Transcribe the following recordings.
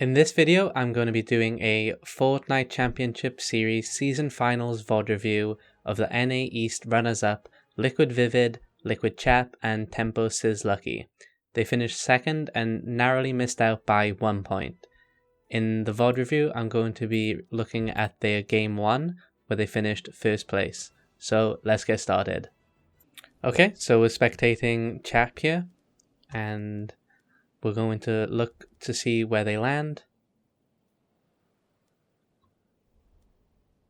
In this video, I'm going to be doing a Fortnite Championship Series Season Finals VOD review of the NA East runners-up Liquid Vivid, Liquid Chap, and Tempo CizLucky. They finished second and narrowly missed out by 1 point. In the VOD review, I'm going to be looking at their Game 1, where they finished first place. So let's get started. Okay, so we're spectating Chap here, and we're going to look to see where they land.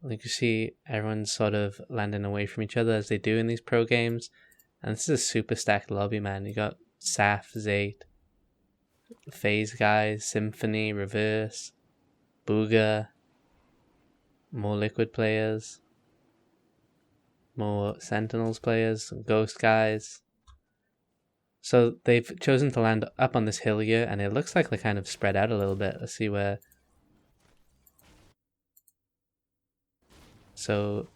You can see everyone's sort of landing away from each other as they do in these pro games. And this is a super stacked lobby, man. You got Saf, Zayt, FaZe guys, Symphony, Reverse, Booga, more Liquid players, more Sentinels players, Ghost guys. So they've chosen to land up on this hill here, and it looks like they're kind of spread out a little bit. Let's see where. So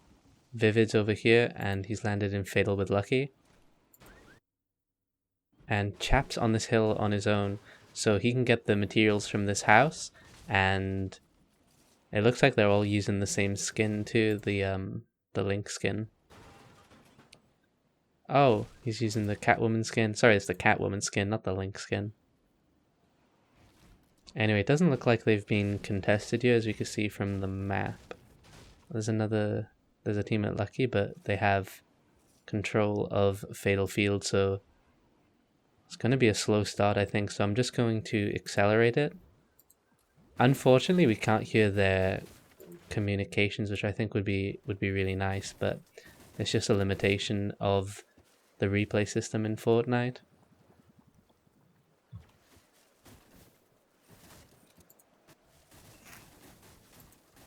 Vivid's over here, and he's landed in Fatal with Lucky. And Chap's on this hill on his own, so he can get the materials from this house, and it looks like they're all using the same skin too, the Link skin. Oh, he's using the Catwoman skin. Sorry, it's the Catwoman skin, not the Link skin. Anyway, it doesn't look like they've been contested here, as we can see from the map. There's a team at Lucky, but they have control of Fatal Field, so it's going to be a slow start, I think. So I'm just going to accelerate it. Unfortunately, we can't hear their communications, which I think would be really nice, but it's just a limitation of the replay system in Fortnite.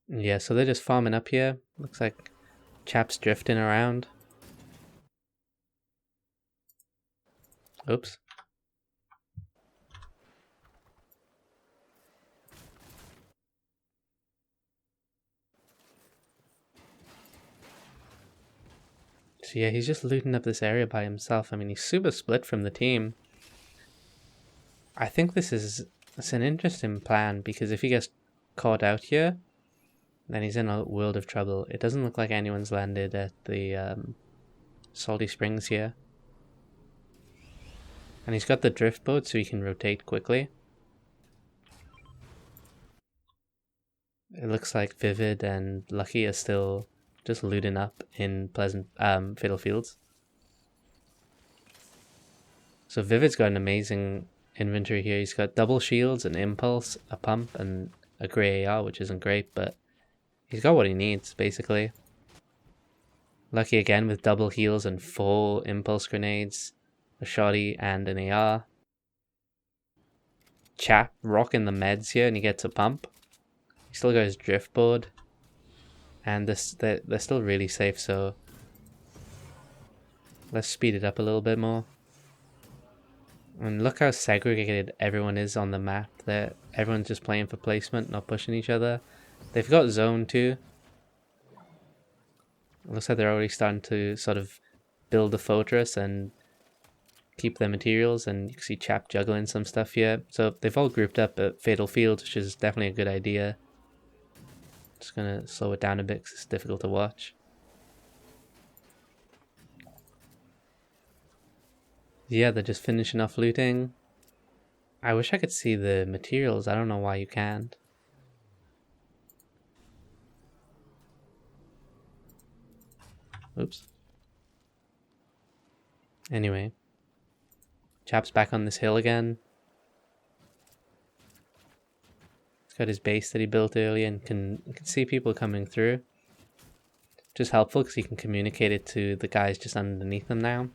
Yeah, so they're just farming up here. Looks like Chap's drifting around. Oops. So yeah, he's just looting up this area by himself. I mean, he's super split from the team. I think it's an interesting plan, because if he gets caught out here, then he's in a world of trouble. It doesn't look like anyone's landed at the Salty Springs here. And he's got the drift boat, so he can rotate quickly. It looks like Vivid and Lucky are still just looting up in Fatal Fields. So Vivid's got an amazing inventory here. He's got double shields, an impulse, a pump, and a grey AR, which isn't great, but he's got what he needs, basically. Lucky again with double heals and 4 impulse grenades, a shotty, and an AR. Chap rocking the meds here, and he gets a pump. He still got his drift board. And they're still really safe, so let's speed it up a little bit more. And look how segregated everyone is on the map. Everyone's just playing for placement, not pushing each other. They've got zone too. It looks like they're already starting to sort of build a fortress and keep their materials, and you can see Chap juggling some stuff here. So they've all grouped up at Fatal Field, which is definitely a good idea. Just gonna slow it down a bit because it's difficult to watch. Yeah, they're just finishing off looting. I wish I could see the materials. I don't know why you can't. Oops. Anyway, Chap's back on this hill again. He's got his base that he built earlier, and can see people coming through. Just helpful because he can communicate it to the guys just underneath them now.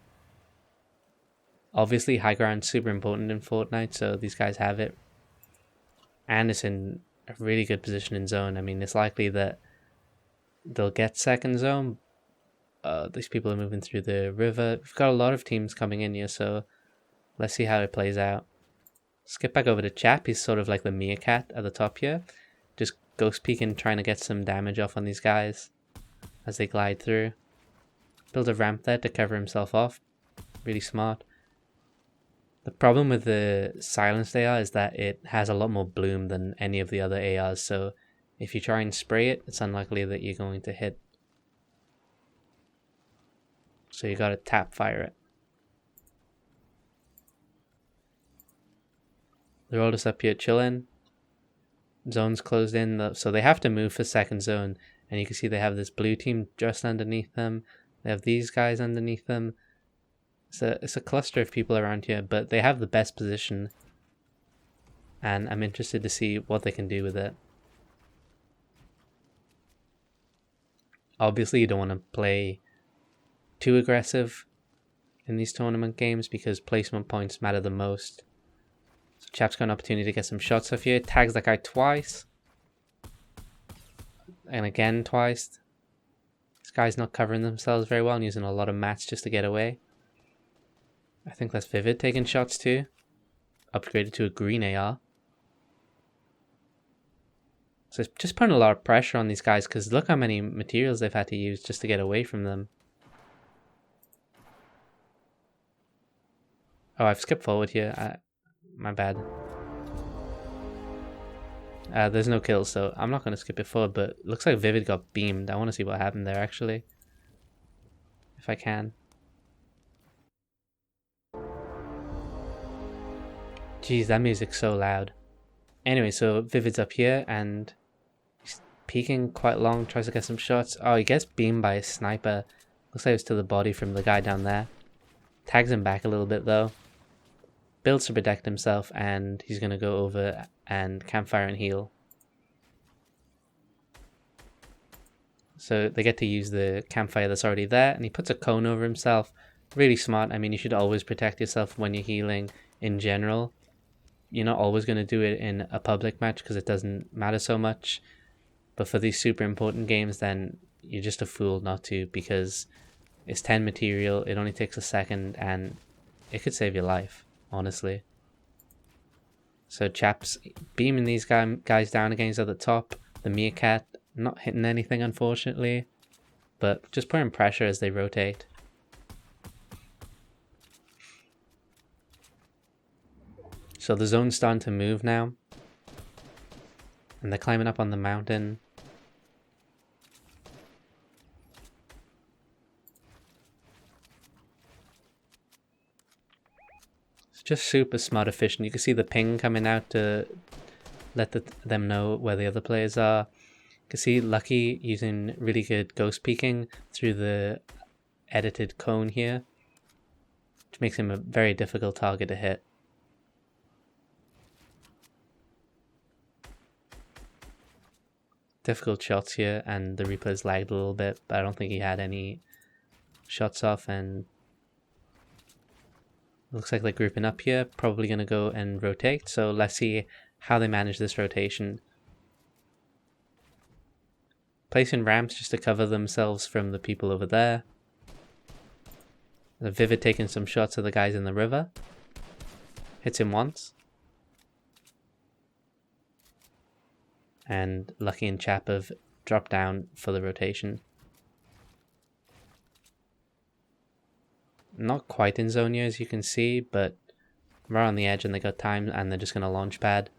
Obviously, high ground's super important in Fortnite, so these guys have it. And it's in a really good position in zone. I mean, it's likely that they'll get second zone. These people are moving through the river. We've got a lot of teams coming in here, so let's see how it plays out. Skip back over to Chap. He's sort of like the meerkat at the top here. Just ghost peeking, trying to get some damage off on these guys as they glide through. Build a ramp there to cover himself off. Really smart. The problem with the silenced AR is that it has a lot more bloom than any of the other ARs, so if you try and spray it, it's unlikely that you're going to hit. So you gotta tap fire it. They're all just up here chilling. Zone's closed in, so they have to move for second zone, and you can see they have this blue team just underneath them. They have these guys underneath them. It's a cluster of people around here, but they have the best position, and I'm interested to see what they can do with it. Obviously, you don't want to play too aggressive in these tournament games because placement points matter the most. So Chap's got an opportunity to get some shots off here. Tags that guy twice. And again twice. This guy's not covering themselves very well and using a lot of mats just to get away. I think that's Vidid taking shots too. Upgraded to a green AR. So it's just putting a lot of pressure on these guys because look how many materials they've had to use just to get away from them. Oh, I've skipped forward here. My bad. There's no kills, so I'm not going to skip it forward, but it looks like Vidid got beamed. I want to see what happened there, actually. If I can. Jeez, that music's so loud. Anyway, so Vidid's up here, and he's peeking quite long, tries to get some shots. Oh, he gets beamed by a sniper. Looks like it was to the body from the guy down there. Tags him back a little bit, though. Builds to protect himself, and he's going to go over and campfire and heal. So they get to use the campfire that's already there, and he puts a cone over himself. Really smart. I mean, you should always protect yourself when you're healing in general. You're not always going to do it in a public match because it doesn't matter so much. But for these super important games, then you're just a fool not to, because it's 10 material, it only takes a second, and it could save your life, honestly. So Chap's beaming these guys down again. He's at the top. The meerkat not hitting anything, unfortunately, but just putting pressure as they rotate. So the zone's starting to move now, and they're climbing up on the mountain. It's just super smart, efficient. You can see the ping coming out to let them know where the other players are. You can see Lucky using really good ghost peeking through the edited cone here, which makes him a very difficult target to hit. Difficult shots here, and the replay's lagged a little bit, but I don't think he had any shots off, and looks like they're grouping up here, probably going to go and rotate, so let's see how they manage this rotation. Placing ramps just to cover themselves from the people over there. The Vidid taking some shots of the guys in the river. Hits him once. And Lucky and Chap have dropped down for the rotation. Not quite in zone here, as you can see, but right on the edge, and they got time, and they're just going to launch pad.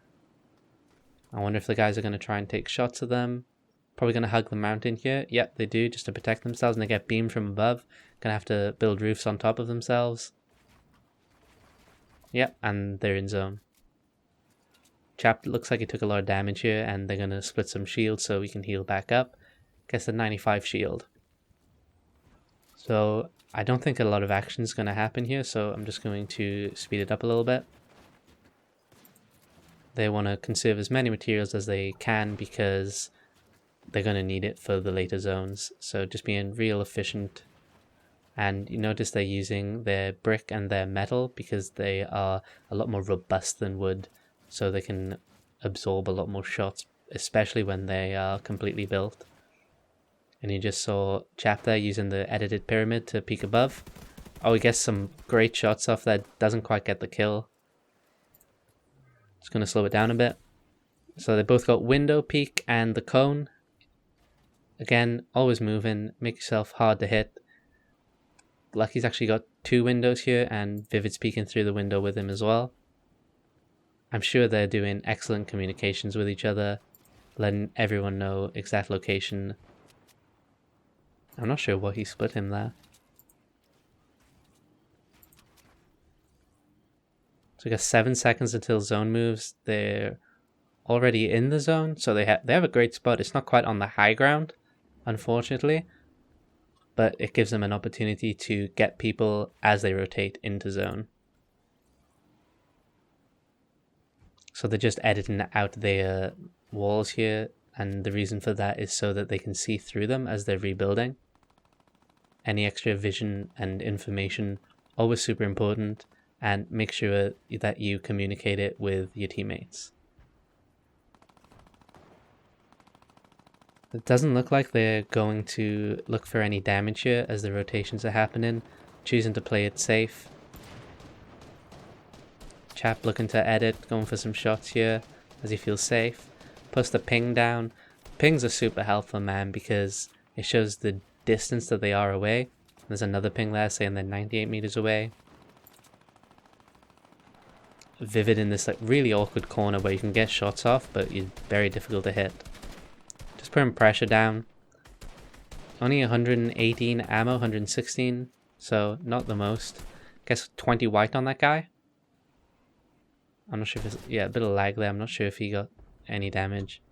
I wonder if the guys are going to try and take shots of them. Probably going to hug the mountain here. Yep, they do, just to protect themselves, and they get beamed from above. Going to have to build roofs on top of themselves. Yep, and they're in zone. Chap looks like he took a lot of damage here, and they're going to split some shields so we can heal back up. Gets a 95 shield. So I don't think a lot of action is going to happen here, so I'm just going to speed it up a little bit. They want to conserve as many materials as they can because they're going to need it for the later zones. So just being real efficient. And you notice they're using their brick and their metal because they are a lot more robust than wood. So they can absorb a lot more shots, especially when they are completely built. And you just saw Chap there using the edited pyramid to peek above. Oh, he gets some great shots off that, doesn't quite get the kill. Just going to slow it down a bit. So they both got window peek and the cone. Again, always moving, make yourself hard to hit. Lucky's actually got 2 windows here, and Vivid's peeking through the window with him as well. I'm sure they're doing excellent communications with each other, letting everyone know exact location. I'm not sure what he split him there. So we got 7 seconds until zone moves. They're already in the zone, so they have a great spot. It's not quite on the high ground, unfortunately, but it gives them an opportunity to get people as they rotate into zone. So they're just editing out their walls here, and the reason for that is so that they can see through them as they're rebuilding. Any extra vision and information, always super important, and make sure that you communicate it with your teammates. It doesn't look like they're going to look for any damage here as the rotations are happening, choosing to play it safe. Chap looking to edit, going for some shots here as he feels safe. Puts the ping down. Pings are super helpful, man, because it shows the distance that they are away. There's another ping there saying they're 98 meters away. Vivid in this like really awkward corner where you can get shots off, but you're very difficult to hit. Just putting pressure down. Only 118 ammo, 116, so not the most. Guess 20 white on that guy. I'm not sure if it's, yeah, a bit of lag there. I'm not sure if he got any damage.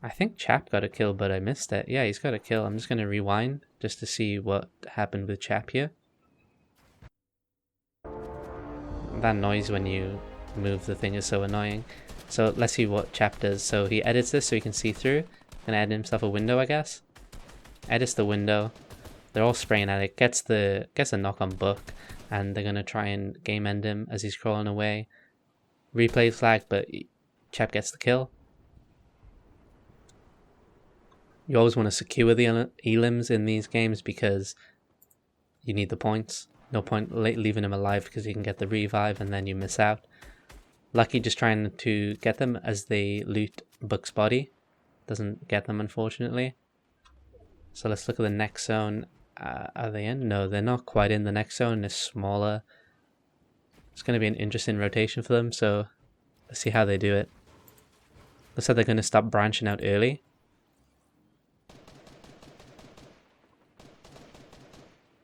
I think Chap got a kill, but I missed it. Yeah, he's got a kill. I'm just going to rewind just to see what happened with Chap here. That noise when you move the thing is so annoying. So let's see what Chap does. So he edits this so he can see through. Gonna add himself a window, I guess. Edits the window. They're all spraying at it. Gets a knock on Buck, and they're gonna try and game end him as he's crawling away. Replay flag, but Chap gets the kill. You always want to secure the elims in these games because you need the points. No point leaving him alive because you can get the revive and then you miss out. Lucky just trying to get them as they loot Buck's body. Doesn't get them, unfortunately. So let's look at the next zone. Are they in? No, they're not quite in the next zone. It's smaller. It's going to be an interesting rotation for them, so let's see how they do it. Looks like they're going to stop branching out early.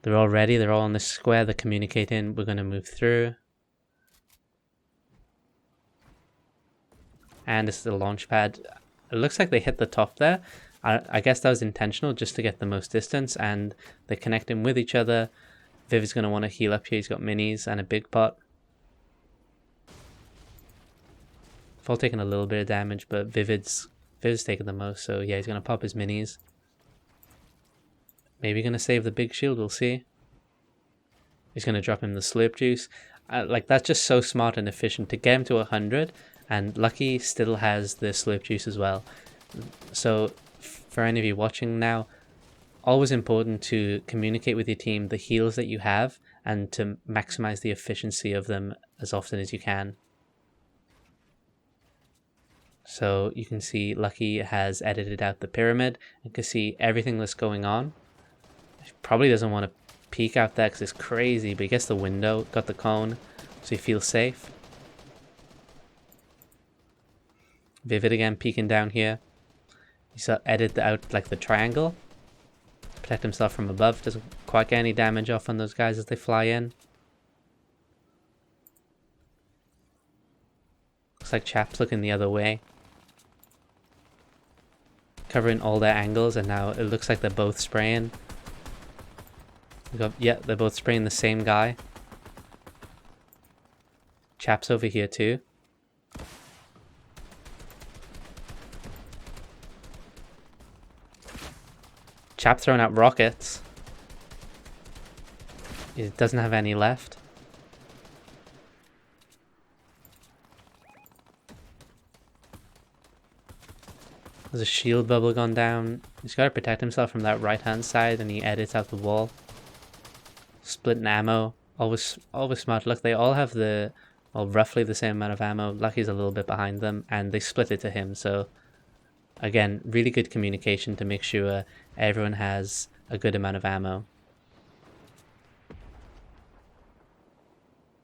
They're all ready. They're all on this square. They're communicating. We're going to move through. And this is the launch pad. It looks like they hit the top there. I guess that was intentional just to get the most distance, and they're connecting with each other. Viv is going to want to heal up here. He's got minis and a big pot. They've all taken a little bit of damage, but Vivid's taken the most, so yeah, he's going to pop his minis. Maybe going to save the big shield, we'll see. He's going to drop him the slurp juice. Like, that's just so smart and efficient to get him to 100, and Lucky still has the slurp juice as well. So for any of you watching now, always important to communicate with your team the heals that you have and to maximize the efficiency of them as often as you can. So you can see Lucky has edited out the pyramid and can see everything that's going on. He probably doesn't want to peek out there because it's crazy, but he gets the window, got the cone, so he feels safe. Vivid again peeking down here. He's edited out like the triangle. Protect himself from above. Doesn't quite get any damage off on those guys as they fly in. Looks like Chap's looking the other way. Covering all their angles, and now it looks like they're both spraying. Yeah, they're both spraying the same guy. Chap's over here too. Chap throwing out rockets. He doesn't have any left. There's a shield bubble gone down. He's got to protect himself from that right hand side, and he edits out the wall. Splitting ammo. Always smart. Look, they all have roughly the same amount of ammo. Lucky's a little bit behind them, and they split it to him, so Again, really good communication to make sure everyone has a good amount of ammo.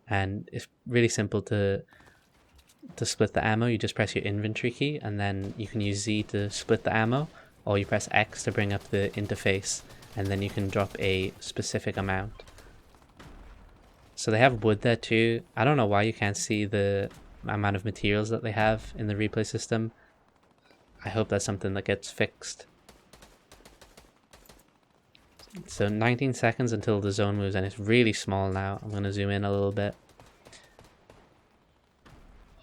And it's really simple to split the ammo. You just press your inventory key, and then you can use Z to split the ammo, or you press X to bring up the interface, and then you can drop a specific amount. So they have wood there too. I don't know why you can't see the amount of materials that they have in the replay system. I hope that's something that gets fixed. So 19 seconds until the zone moves, and it's really small now. I'm going to zoom in a little bit.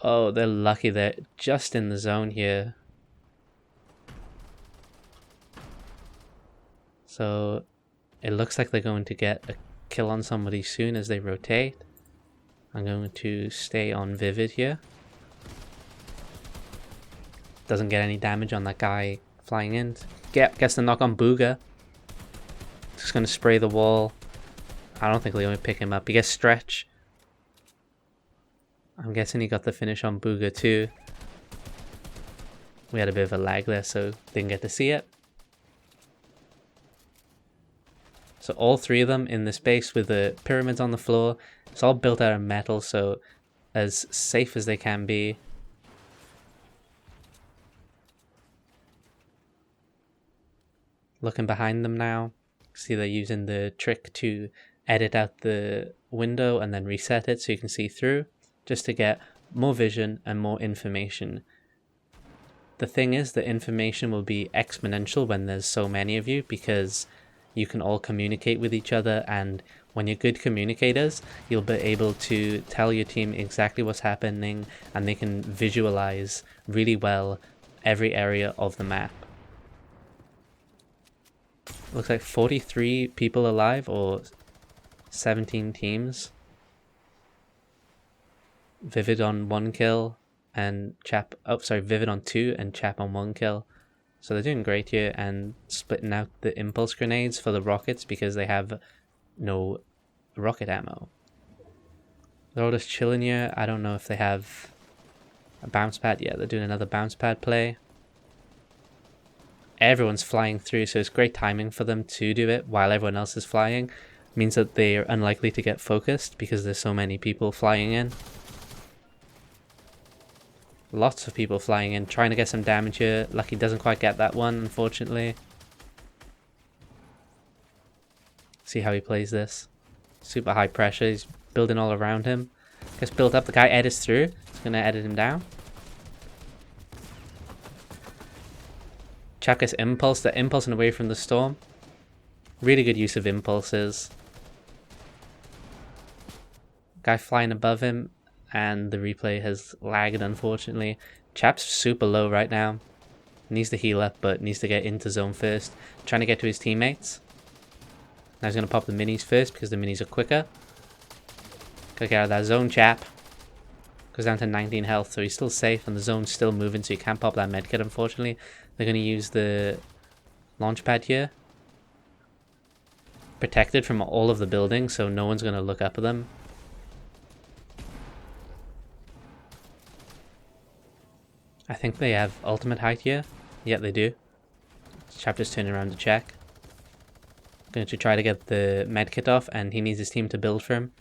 Oh, they're lucky they're just in the zone here. So it looks like they're going to get a kill on somebody soon as they rotate. I'm going to stay on Vidid here. Doesn't get any damage on that guy flying in. Gets the knock on Booga. Just going to spray the wall. I don't think they're going to pick him up. He gets stretch. I'm guessing he got the finish on Booga too. We had a bit of a lag there, so didn't get to see it. So all three of them in this base with the pyramids on the floor. It's all built out of metal, so as safe as they can be. Looking behind them now. See, they're using the trick to edit out the window and then reset it so you can see through, just to get more vision and more information. The thing is, the information will be exponential when there's so many of you, because you can all communicate with each other, and when you're good communicators, you'll be able to tell your team exactly what's happening, and they can visualize really well every area of the map. Looks like 43 people alive, or 17 teams. Vidid on 1 kill, and Chap, Vidid on 2 and Chap on 1 kill. So they're doing great here, and splitting out the impulse grenades for the rockets because they have no rocket ammo. They're all just chilling here. I don't know if they have a bounce pad. Yeah, they're doing another bounce pad play. Everyone's flying through, so it's great timing for them to do it while everyone else is flying. Means that they are unlikely to get focused because there's so many people flying in. Lots of people flying in, trying to get some damage here. Lucky doesn't quite get that one, unfortunately. See how he plays this. Super high pressure, he's building all around him. Gets built up, the guy edits through. He's going to edit him down. Chap gets impulse, they're impulsing away from the storm. Really good use of impulses. Guy flying above him, and the replay has lagged, unfortunately. Chap's super low right now. Needs to heal up, but needs to get into zone first. Trying to get to his teammates. Now he's going to pop the minis first because the minis are quicker. Gotta get out of that zone, Chap. Goes down to 19 health, so he's still safe, and the zone's still moving, so you can't pop that medkit, unfortunately. They're going to use the launch pad here. Protected from all of the buildings, so no one's going to look up at them. I think they have ultimate height here. Yeah, they do. Chap just turning around to check. Going to try to get the medkit off, and he needs his team to build for him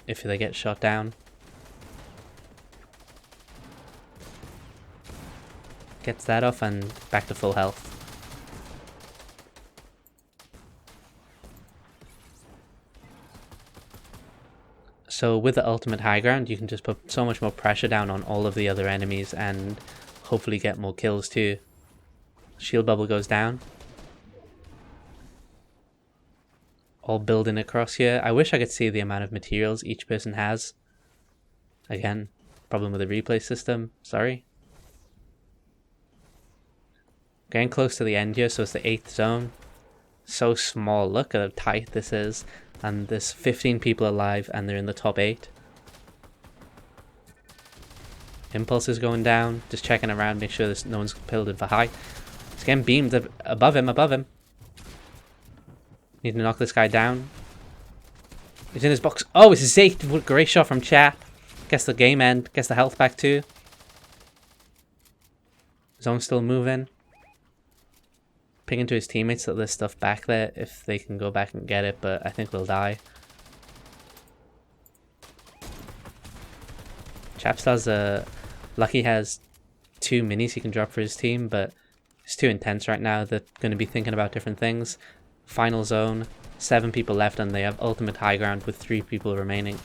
if they get shot down. Gets that off and back to full health. So with the ultimate high ground, you can just put so much more pressure down on all of the other enemies and hopefully get more kills too. Shield bubble goes down. All building across here. I wish I could see the amount of materials each person has. Again, problem with the replay system. Sorry. Getting close to the end here, so it's the 8th zone. So small. Look at how tight this is. And there's 15 people alive, and they're in the top 8. Impulse is going down. Just checking around, make sure no one's building for high. He's getting beamed above him, above him. Need to knock this guy down. He's in his box. Oh, it's his 8th. Great shot from Chap. Gets the game end. Gets the health back too. Zone's still moving. Pinging to his teammates that there's stuff back there if they can go back and get it, but I think they'll die. Chap does Lucky has 2 minis he can drop for his team, but it's too intense right now. They're going to be thinking about different things. Final zone, 7 people left, and they have ultimate high ground with 3 people remaining.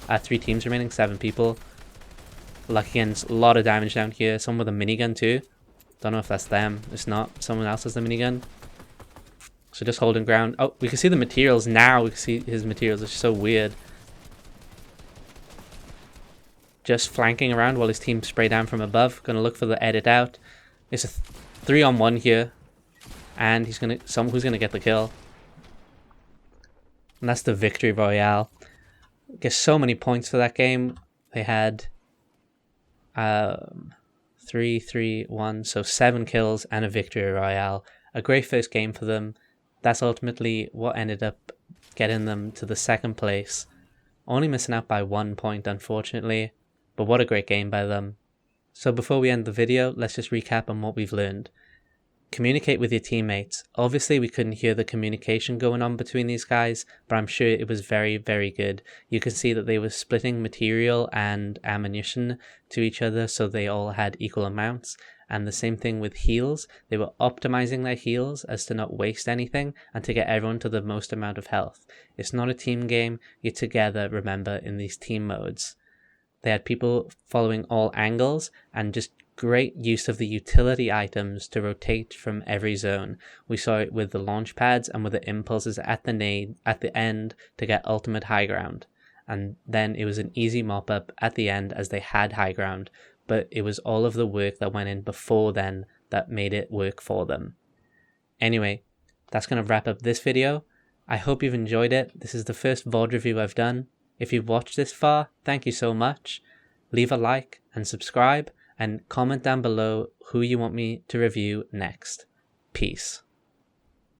3 teams remaining, 7 people. Lucky gets a lot of damage down here. Someone with a minigun too. Don't know if that's them. It's not. Someone else has the minigun. So just holding ground. Oh, we can see the materials now. We can see his materials. It's so weird. Just flanking around while his team spray down from above. Gonna look for the edit out. It's a 3-on-1 here. And who's gonna get the kill. And that's the victory royale. Get so many points for that game. They had 3, 3, 1, so 7 kills and a victory royale. A great first game for them. That's ultimately what ended up getting them to the 2nd place. Only missing out by 1 point, unfortunately, but what a great game by them. So before we end the video, let's just recap on what we've learned. Communicate with your teammates. Obviously we couldn't hear the communication going on between these guys, but I'm sure it was very, very good. You can see that they were splitting material and ammunition to each other so they all had equal amounts. And the same thing with heals. They were optimizing their heals as to not waste anything and to get everyone to the most amount of health. It's not a team game. You're together, remember, in these team modes. They had people following all angles and just great use of the utility items to rotate from every zone. We saw it with the launch pads and with the impulses at the end to get ultimate high ground. And then it was an easy mop up at the end as they had high ground, but it was all of the work that went in before then that made it work for them. Anyway, that's going to wrap up this video. I hope you've enjoyed it. This is the first VOD review I've done. If you've watched this far, thank you so much. Leave a like and subscribe, and comment down below who you want me to review next. Peace.